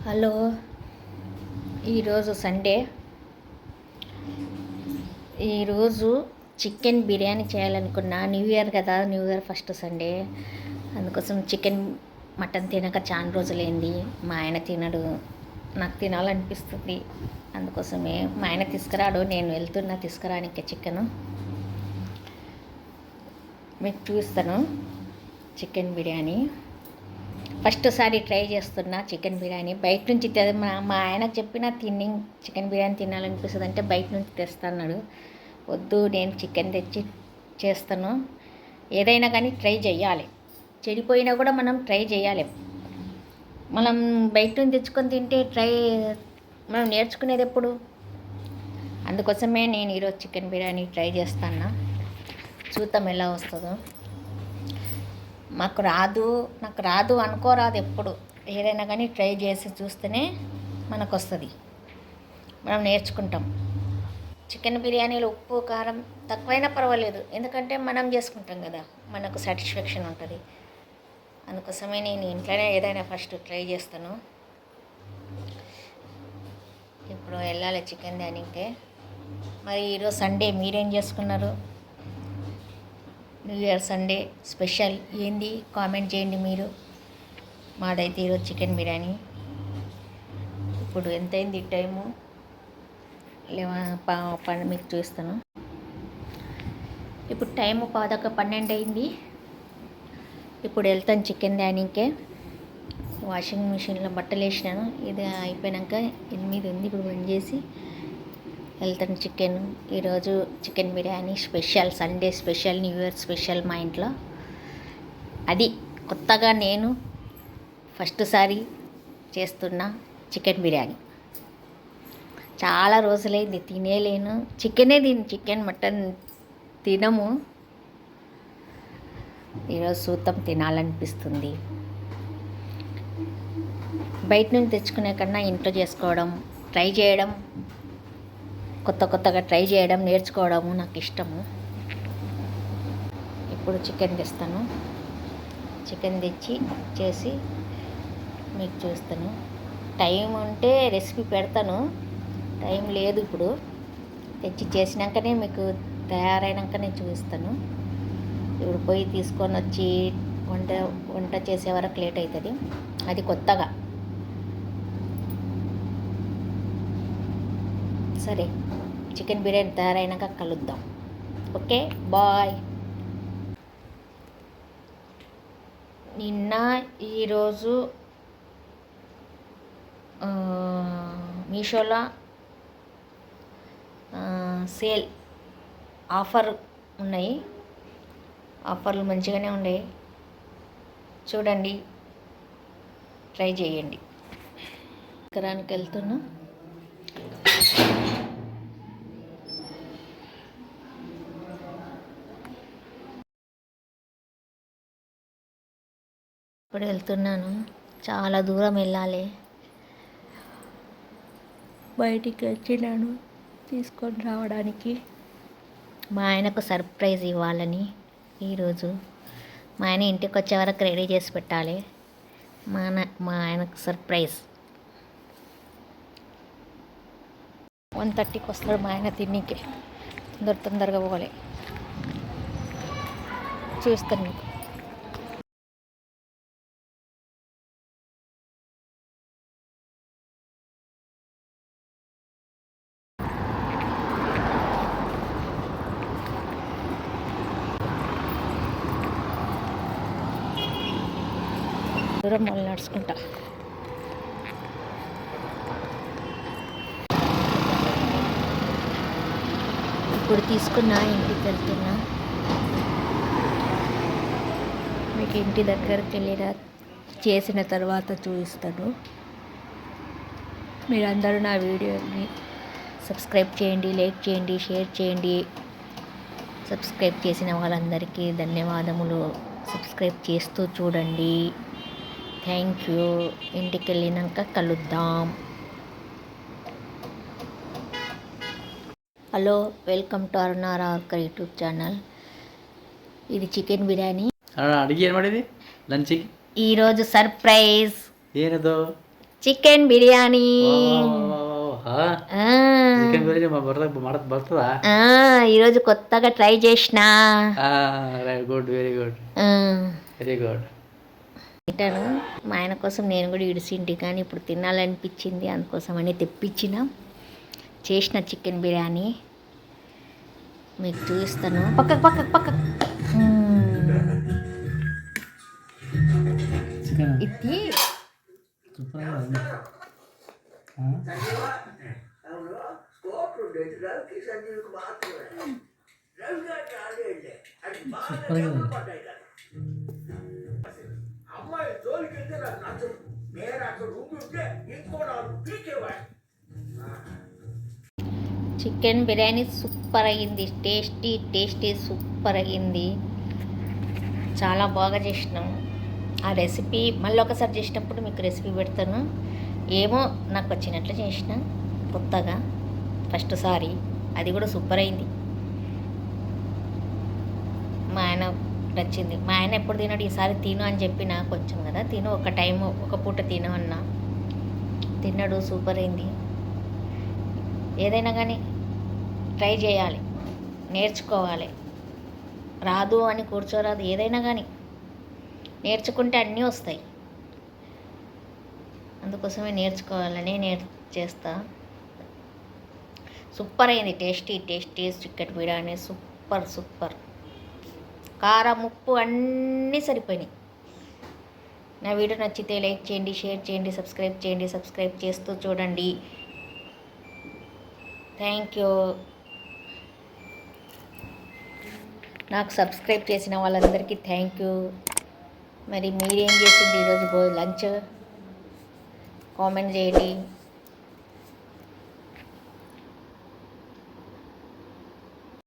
Hello, ఈరోజు Sunday. ఈరోజు chicken biryani చేయాలనుకున్నా. న్యూ ఇయర్ కదా, న్యూ ఇయర్ ఫస్ట్ సండే. అందుకోసం చికెన్ మటన్ తినక చాలా రోజులైంది. మా ఆయన తినడు, నాకు తినాలనిపిస్తుంది. అందుకోసమే మా ఆయన తీసుకురాడు, నేను వెళ్తున్నా తీసుకురానికి చికెను. మీకు చూస్తాను చికెన్ బిర్యానీ. ఫస్ట్ సారి ట్రై చేస్తున్నా చికెన్ బిర్యానీ. బయట నుంచి మా ఆయనకు చెప్పిన చికెన్ బిర్యానీ తినాలనిపిస్తుంది అంటే బయట నుంచి తెస్తాన్నాడు. వద్దు, నేను చికెన్ తెచ్చి చేస్తాను. ఏదైనా కానీ ట్రై చేయాలి. చెడిపోయినా కూడా మనం ట్రై చేయాలి. మనం బయట నుంచి తెచ్చుకొని తింటే మనం నేర్చుకునేది ఎప్పుడు? అందుకోసమే నేను ఈరోజు చికెన్ బిర్యానీ ట్రై చేస్తాను. చూద్దాం ఎలా వస్తుందో. నాకు రాదు అనుకోరాదు. ఎప్పుడు ఏదైనా కానీ ట్రై చేసి చూస్తేనే మనకు వస్తుంది, మనం నేర్చుకుంటాం. చికెన్ బిర్యానీలో ఉప్పు కారం తక్కువైనా పర్వాలేదు, ఎందుకంటే మనం చేసుకుంటాం కదా, మనకు సాటిస్ఫాక్షన్ ఉంటుంది. అందుకోసమే నేను ఇంట్లోనే ఏదైనా ఫస్ట్ ట్రై చేస్తాను. ఇప్పుడు వెళ్ళాలి చికెన్ దానికే. మరి ఈరోజు సండే మీరేం చేసుకున్నారు? న్యూ ఇయర్ సండే స్పెషల్ ఏంది కామెంట్ చేయండి మీరు. మాదైతే ఈరోజు చికెన్ బిర్యానీ. ఇప్పుడు ఎంతైంది టైము? మీకు చూస్తాను. ఇప్పుడు టైము 11 అయింది. ఇప్పుడు వెళ్తాను చికెన్ దానికే. వాషింగ్ మిషన్లో బట్టలు వేసినాను. ఇది అయిపోయాక 8 ఉంది. ఇప్పుడు బంద్ చేసి వెళ్తాను చికెన్. ఈరోజు chicken biryani special, Sunday special, new year special మా ఇంట్లో. అది కొత్తగా నేను ఫస్ట్ సారి చేస్తున్న చికెన్ బిర్యానీ. చాలా రోజులైంది తినేలేను. చికెన్ మటన్ తినము. ఈరోజు సూతం తినాలనిపిస్తుంది. బయట నుంచి తెచ్చుకునే కన్నా ఇంట్లో చేసుకోవడం, ట్రై చేయడం, కొత్తగా ట్రై చేయడం, నేర్చుకోవడము నాకు ఇష్టము. ఇప్పుడు చికెన్ తెస్తాను. చికెన్ తెచ్చి చేసి మీకు చూస్తాను. టైం ఉంటే రెసిపీ పెడతాను, టైం లేదు. ఇప్పుడు తెచ్చి చేసినాకనే మీకు తయారైనాకనే చూపిస్తాను. ఇప్పుడు పోయి తీసుకొని వచ్చి వంట చేసే వరకు లేట్ అవుతుంది. అది కొత్తగా. సరే, చికెన్ బిర్యానీ తయారైనాక కలుద్దాం. Okay, bye. ఈరోజు మీషోలో సేల్ ఆఫర్ ఉన్నాయి. ఆఫర్లు మంచిగానే ఉన్నాయి, చూడండి, ట్రై చేయండి. ఎకరానికి వెళ్తున్నా. ఇప్పుడు వెళ్తున్నాను. చాలా దూరం వెళ్ళాలి. బయటికి వచ్చినాను తీసుకొని రావడానికి. మా ఆయనకు సర్ప్రైజ్ ఇవ్వాలని ఈరోజు. మా ఆయన ఇంటికి వచ్చే వరకు రెడీ చేసి పెట్టాలి. మా ఆయనకు సర్ప్రైజ్. 1:30కి వస్తాడు మా ఆయన తిన్నికి. తొందరగా పోవాలి. చూస్తాను మీకు. దూరం మళ్ళీ నడుచుకుంటా. ఇప్పుడు తీసుకున్నా, ఇంటికి వెళ్తున్నా. మీకు ఇంటి దగ్గరికి వెళ్ళిన చేసిన తర్వాత చూపిస్తాను. మీరందరూ నా వీడియోని సబ్స్క్రైబ్ చేయండి, లైక్ చేయండి, షేర్ చేయండి. సబ్స్క్రైబ్ చేసిన వాళ్ళందరికీ ధన్యవాదములు. సబ్స్క్రైబ్ చేస్తూ చూడండి. Thank you. ఇంటికి వెళ్ళినాక కలుద్దాం. Hello, welcome to Arunaraokar YouTube channel. ఇది చికెన్ బిర్యానీ. ಅಡಿಗೆ ಏನು ಮಾಡಿದಿ ಲಂಚಿಗೆ? ఈరోజు సర్ప్రైజ్. ಏನದು? చికెన్ బిర్యానీ. చికెన్ బిర్యానీ బರ್ತదా? ఈరోజు కొత్తగా ట్రై చేసిన. Good, very good, very good. తింటాను. మా ఆయన కోసం నేను కూడా ఇడిసింటి, కానీ ఇప్పుడు తినాలనిపించింది, అందుకోసమని తెప్పించిన చేసిన చికెన్ బిర్యానీ మీకు చూపిస్తాను. పక్కకు పక్కకు పక్కకు ఇది చికెన్ బిర్యానీ సూపర్ అయ్యింది. టేస్టీ సూపర్ అయ్యింది. చాలా బాగా చేసినాం. ఆ రెసిపీ మళ్ళీ ఒకసారి చేసినప్పుడు మీకు రెసిపీ పెడతాను. ఏమో నాకు వచ్చినట్లు చేసిన కొత్తగా ఫస్ట్ సారి, అది కూడా సూపర్ అయింది. మా ఆయన నచ్చింది. మా ఆయన ఎప్పుడు తినడు, ఈసారి తిను అని చెప్పిన, కొంచెం కదా తిను, ఒక టైము ఒక పూట తిను అన్నా, తిన్నాడు. సూపర్ అయింది. ఏదైనా కానీ ట్రై చేయాలి, నేర్చుకోవాలి. రాదు అని కూర్చోరాదు. ఏదైనా కానీ నేర్చుకుంటే అన్నీ వస్తాయి. అందుకోసమే నేర్చుకోవాలని చేస్తా. సూపర్ అయింది. Tasty chicken biryani super. కారం ఉప్పు అన్నీ సరిపోయినాయి. నా వీడియో నచ్చితే లైక్ చేయండి, షేర్ చేయండి, సబ్స్క్రైబ్ చేస్తూ చూడండి. Thank you. నాకు సబ్స్క్రైబ్ చేసిన వాళ్ళందరికీ థ్యాంక్ యూ. మరి మీరేం చేసింది ఈరోజు లంచ్? కామెంట్ చేయండి.